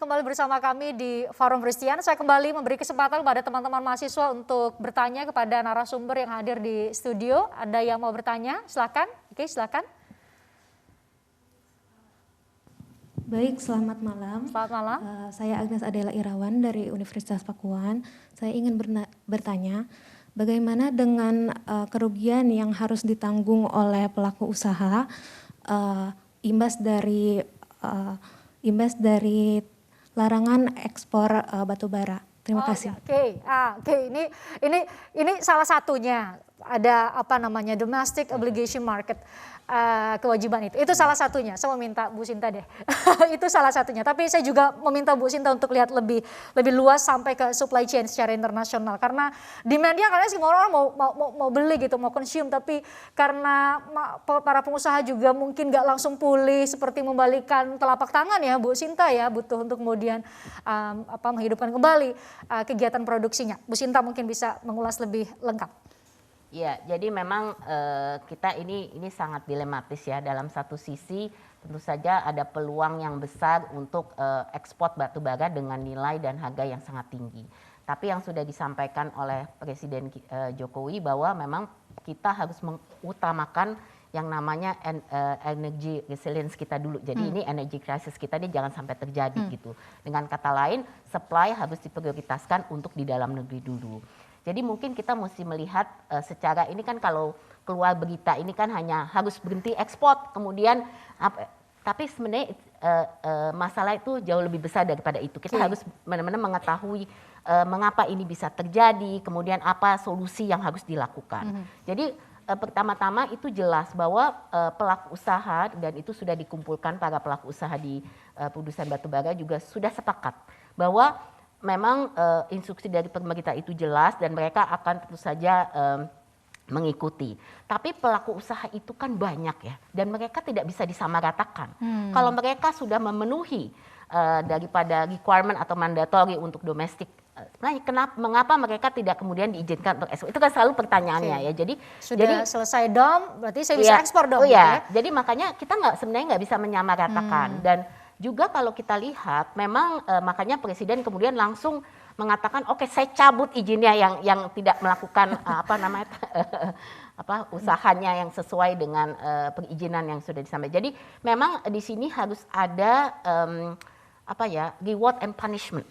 kembali bersama kami di Forum Christian. Saya kembali memberi kesempatan kepada teman-teman mahasiswa untuk bertanya kepada narasumber yang hadir di studio. Ada yang mau bertanya? Silakan. Oke, silakan. Baik, selamat malam. Selamat malam. Saya Agnes Adela Irawan dari Universitas Pakuan. Saya ingin bertanya, bagaimana dengan kerugian yang harus ditanggung oleh pelaku usaha imbas dari larangan ekspor batu bara. Terima kasih. Oke. Ini salah satunya. Ada domestic obligation market, kewajiban itu salah satunya. Saya meminta Bu Sinta deh. Itu salah satunya. Tapi saya juga meminta Bu Sinta untuk lihat lebih luas sampai ke supply chain secara internasional, karena demandnya karena semua orang mau beli gitu, mau consume, tapi karena para pengusaha juga mungkin nggak langsung pulih seperti membalikan telapak tangan ya Bu Sinta ya, butuh untuk kemudian menghidupkan kembali kegiatan produksinya. Bu Sinta mungkin bisa mengulas lebih lengkap. Ya, jadi memang kita ini sangat dilematis ya. Dalam satu sisi tentu saja ada peluang yang besar untuk ekspor batu bara dengan nilai dan harga yang sangat tinggi. Tapi yang sudah disampaikan oleh Presiden Jokowi bahwa memang kita harus mengutamakan yang namanya energy resilience kita dulu. Jadi ini energy crisis kita ini jangan sampai terjadi gitu. Dengan kata lain, supply harus diprioritaskan untuk di dalam negeri dulu. Jadi mungkin kita mesti melihat secara ini kan, kalau keluar berita ini kan hanya harus berhenti ekspor, kemudian tapi sebenarnya masalah itu jauh lebih besar daripada itu. Kita harus benar-benar mengetahui mengapa ini bisa terjadi, kemudian apa solusi yang harus dilakukan. Jadi pertama-tama itu jelas bahwa pelaku usaha, dan itu sudah dikumpulkan para pelaku usaha di produsen batubara juga sudah sepakat bahwa memang instruksi dari pemerintah itu jelas dan mereka akan tentu saja mengikuti. Tapi pelaku usaha itu kan banyak ya, dan mereka tidak bisa disamaratakan. Kalau mereka sudah memenuhi daripada requirement atau mandatory untuk domestik, mengapa mereka tidak kemudian diizinkan untuk ekspor? Itu kan selalu pertanyaannya ya. Jadi selesai dom, berarti saya bisa ekspor dong. Jadi makanya kita sebenarnya nggak bisa menyamaratakan. Dan juga kalau kita lihat, memang makanya Presiden kemudian langsung mengatakan, oke, saya cabut izinnya yang tidak melakukan usahanya yang sesuai dengan perizinan yang sudah disampaikan. Jadi memang di sini harus ada reward and punishment.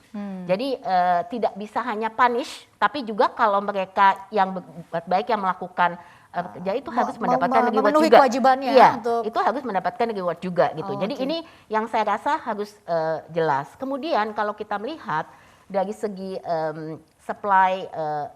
Jadi tidak bisa hanya punish, tapi juga kalau mereka yang berbuat baik yang melakukan kerja itu harus mendapatkan reward juga. Kewajibannya untuk itu harus mendapatkan reward juga gitu. Jadi ini yang saya rasa harus jelas. Kemudian kalau kita melihat dari segi supply,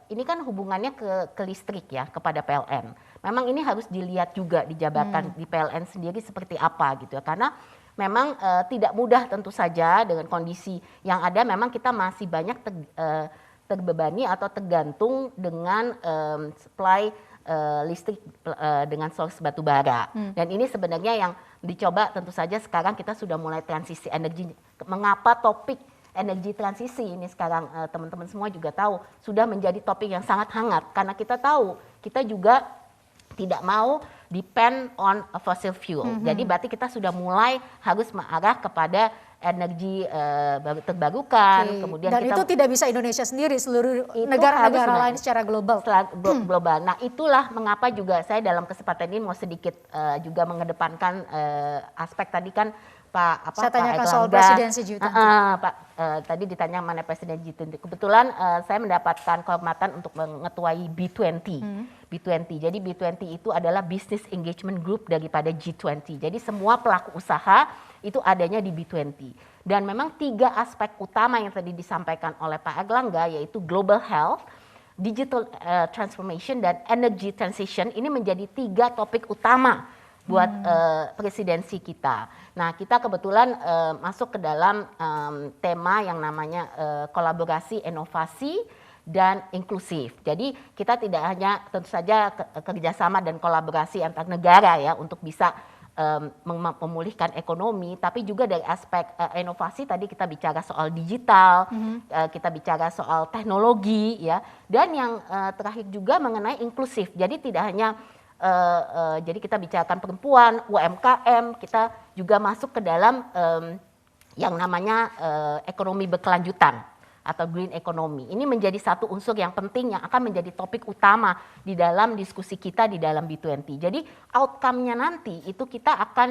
ini kan hubungannya ke listrik ya, kepada PLN. Memang ini harus dilihat juga dijabarkan di PLN sendiri seperti apa gitu ya. Karena memang tidak mudah tentu saja dengan kondisi yang ada. Memang kita masih banyak terbebani atau tergantung dengan supply listrik dengan source batu bara. Dan ini sebenarnya yang dicoba, tentu saja sekarang kita sudah mulai transisi energi. Mengapa topik energi transisi ini sekarang teman-teman semua juga tahu sudah menjadi topik yang sangat hangat, karena kita tahu kita juga tidak mau depend on fossil fuel. Jadi berarti kita sudah mulai harus mengarah kepada energi terbarukan. Kemudian dan itu tidak bisa Indonesia sendiri, seluruh negara-negara lain secara global. Global. Nah, itulah mengapa juga saya dalam kesempatan ini mau sedikit juga mengedepankan aspek tadi kan saya tanyakan soal presidensi G20. Tadi ditanya mana presiden G20. Kebetulan saya mendapatkan kehormatan untuk mengetuai B20. B20. Jadi B20 itu adalah Business Engagement Group daripada G20. Jadi semua pelaku usaha itu adanya di B20. Dan memang 3 aspek utama yang tadi disampaikan oleh Pak Erlangga, yaitu global health, digital transformation, dan energy transition. Ini menjadi 3 topik utama buat presidensi kita. Nah, kita kebetulan masuk ke dalam tema yang namanya kolaborasi, inovasi, dan inklusif. Jadi kita tidak hanya tentu saja kerjasama dan kolaborasi antar negara ya untuk bisa memulihkan ekonomi, tapi juga dari aspek inovasi tadi kita bicara soal digital, kita bicara soal teknologi ya, dan yang terakhir juga mengenai inklusif. Jadi tidak hanya jadi kita bicarakan perempuan, UMKM, kita juga masuk ke dalam yang namanya ekonomi berkelanjutan atau green economy. Ini menjadi satu unsur yang penting yang akan menjadi topik utama di dalam diskusi kita di dalam B20. Jadi outcome-nya nanti itu kita akan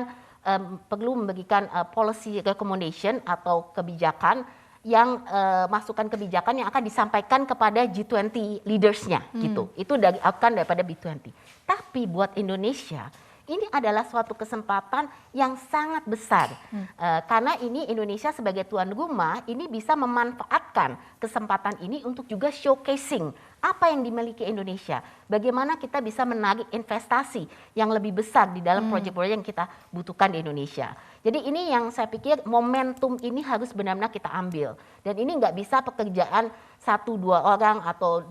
perlu memberikan policy recommendation atau kebijakan yang masukan kebijakan yang akan disampaikan kepada G20 leaders-nya gitu. Itu dari outcome daripada B20. Tapi buat Indonesia ini adalah suatu kesempatan yang sangat besar karena ini Indonesia sebagai tuan rumah ini bisa memanfaatkan kesempatan ini untuk juga showcasing apa yang dimiliki Indonesia, bagaimana kita bisa menarik investasi yang lebih besar di dalam proyek-proyek yang kita butuhkan di Indonesia. Jadi ini yang saya pikir momentum ini harus benar-benar kita ambil dan ini nggak bisa pekerjaan 1-2 orang atau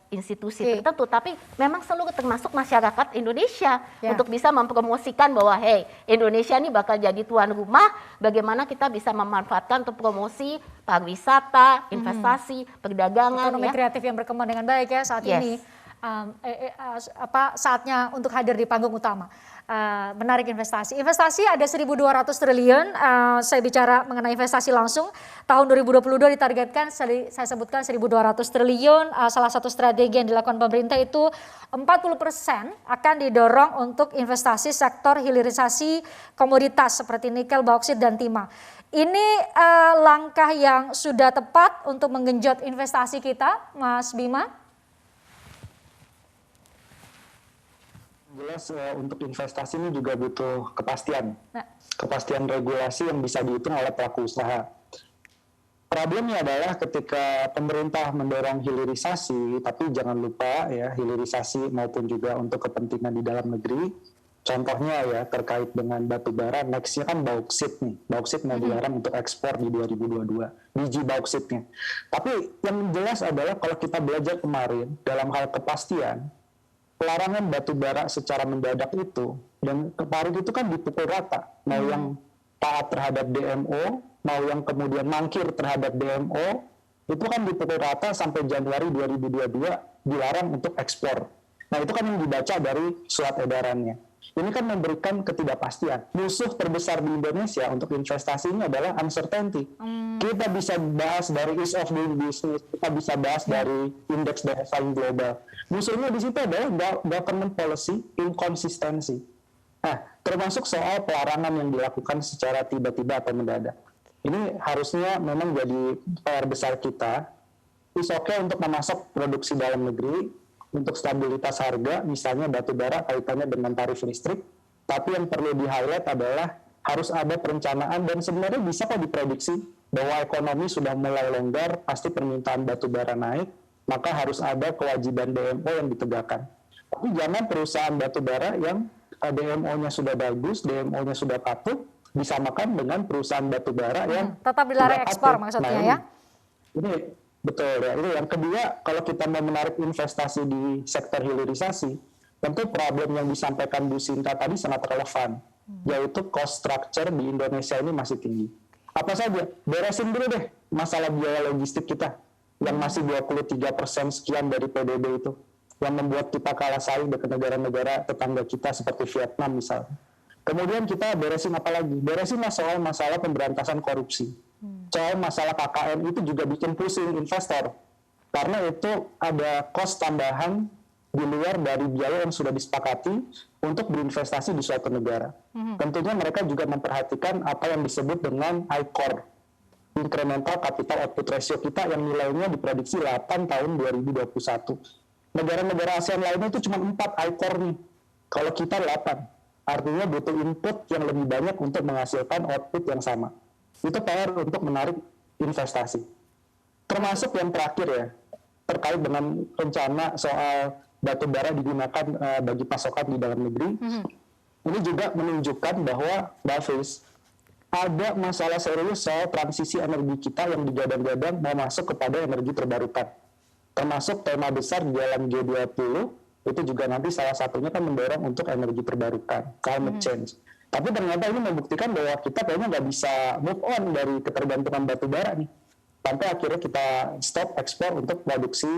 institusi tertentu, tapi memang seluruh termasuk masyarakat Indonesia untuk bisa mempromosikan bahwa hey, Indonesia ini bakal jadi tuan rumah, bagaimana kita bisa memanfaatkan untuk promosi pariwisata, investasi, perdagangan, ekonomi kreatif yang berkembang dengan baik ya saat ini. Saatnya untuk hadir di panggung utama. Menarik investasi. Investasi ada 1.200 triliun. Saya bicara mengenai investasi langsung. Tahun 2022 ditargetkan, saya sebutkan 1.200 triliun. Salah satu strategi yang dilakukan pemerintah itu 40% akan didorong untuk investasi sektor hilirisasi komoditas seperti nikel, bauksit, dan timah. Ini langkah yang sudah tepat untuk menggenjot investasi kita, Mas Bima? Jelas untuk investasi ini juga butuh kepastian. Kepastian regulasi yang bisa dihitung oleh pelaku usaha. Problemnya adalah ketika pemerintah mendorong hilirisasi, tapi jangan lupa ya hilirisasi maupun juga untuk kepentingan di dalam negeri. Contohnya ya terkait dengan batu bara, nextnya kan bauksit nih. Bauksit mau dilarang untuk ekspor di 2022, biji bauksitnya. Tapi yang jelas adalah kalau kita belajar kemarin dalam hal kepastian, pelarangan batu bara secara mendadak itu dan kemarin itu kan dipukul rata, mau yang taat terhadap DMO, mau yang kemudian mangkir terhadap DMO, itu kan dipukul rata sampai Januari 2022 dilarang untuk ekspor. Nah itu kan yang dibaca dari surat edarannya. Ini kan memberikan ketidakpastian. Musuh terbesar di Indonesia untuk investasi ini adalah uncertainty. Kita bisa bahas dari ease of doing business, kita bisa bahas dari indeks daya saing global. Musuhnya di situ adalah government policy inconsistency. Nah, termasuk soal pelarangan yang dilakukan secara tiba-tiba atau mendadak. Ini harusnya memang jadi PR besar kita. It's okay untuk memasok produksi dalam negeri, untuk stabilitas harga, misalnya batu bara kaitannya dengan tarif listrik, tapi yang perlu di-highlight adalah harus ada perencanaan dan sebenarnya bisa kok diprediksi bahwa ekonomi sudah mulai longgar, pasti permintaan batu bara naik, maka harus ada kewajiban DMO yang ditegakkan. Tapi jangan perusahaan batu bara yang DMO-nya sudah bagus, DMO-nya sudah patuh, disamakan dengan perusahaan batu bara yang tetap dilarang ekspor maksudnya ya? Ini betul ya. Ini yang kedua, kalau kita mau menarik investasi di sektor hilirisasi, tentu problem yang disampaikan Bu Sinta tadi sangat relevan, yaitu cost structure di Indonesia ini masih tinggi. Apa saja? Beresin dulu deh masalah biaya logistik kita, yang masih 23% sekian dari PDB itu, yang membuat kita kalah saing dengan negara-negara tetangga kita seperti Vietnam misalnya. Kemudian kita beresin apa lagi? Beresin soal masalah pemberantasan korupsi. Soal masalah KKN itu juga bikin pusing investor. Karena itu ada cost tambahan di luar dari biaya yang sudah disepakati untuk berinvestasi di suatu negara. Tentunya mereka juga memperhatikan apa yang disebut dengan ICOR, Incremental Capital Output Ratio kita yang nilainya diprediksi 8 tahun 2021. Negara-negara ASEAN lainnya itu cuma 4 ICOR nih. Kalau kita 8. Artinya butuh input yang lebih banyak untuk menghasilkan output yang sama. Itu PR untuk menarik investasi. Termasuk yang terakhir ya, terkait dengan rencana soal batu bara digunakan bagi pasokan di dalam negeri. Ini juga menunjukkan bahwa Mbak Fis, ada masalah serius soal transisi energi kita yang digadang-gadang mau masuk kepada energi terbarukan. Termasuk tema besar di dalam G20, itu juga nanti salah satunya kan mendorong untuk energi terbarukan, climate change. Tapi ternyata ini membuktikan bahwa kita kayaknya nggak bisa move on dari ketergantungan batu bara nih. Sampai akhirnya kita stop ekspor untuk produksi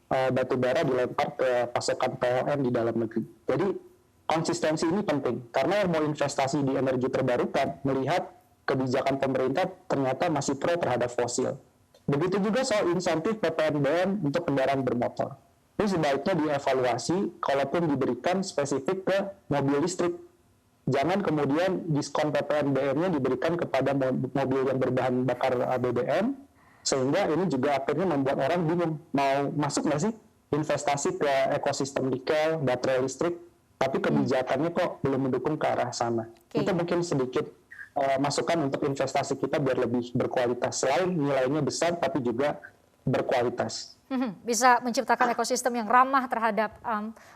batu bara dilempar ke pasokan PLN di dalam negeri. Jadi konsistensi ini penting, karena yang mau investasi di energi terbarukan melihat kebijakan pemerintah ternyata masih pro terhadap fosil. Begitu juga soal insentif PPNBM untuk kendaraan bermotor. Ini sebaiknya dievaluasi, kalaupun diberikan spesifik ke mobil listrik. Jangan kemudian diskon PPNBM-nya diberikan kepada mobil yang berbahan bakar BBM, sehingga ini juga akhirnya membuat orang bingung, mau masuk nggak sih investasi ke ekosistem nikel, baterai listrik, tapi kebijakannya kok belum mendukung ke arah sana. Itu mungkin sedikit masukan untuk investasi kita biar lebih berkualitas. Selain nilainya besar, tapi juga berkualitas. Bisa menciptakan ekosistem yang ramah terhadap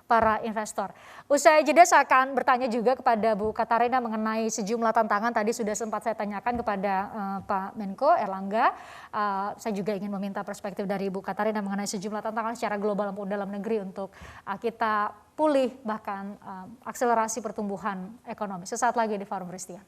para investor. Usai jeda saya akan bertanya juga kepada Bu Katarina mengenai sejumlah tantangan. Tadi sudah sempat saya tanyakan kepada Pak Menko Erlangga. Saya juga ingin meminta perspektif dari Bu Katarina mengenai sejumlah tantangan secara global maupun dalam negeri untuk kita pulih bahkan akselerasi pertumbuhan ekonomi. Sesaat lagi di Forum Prestia.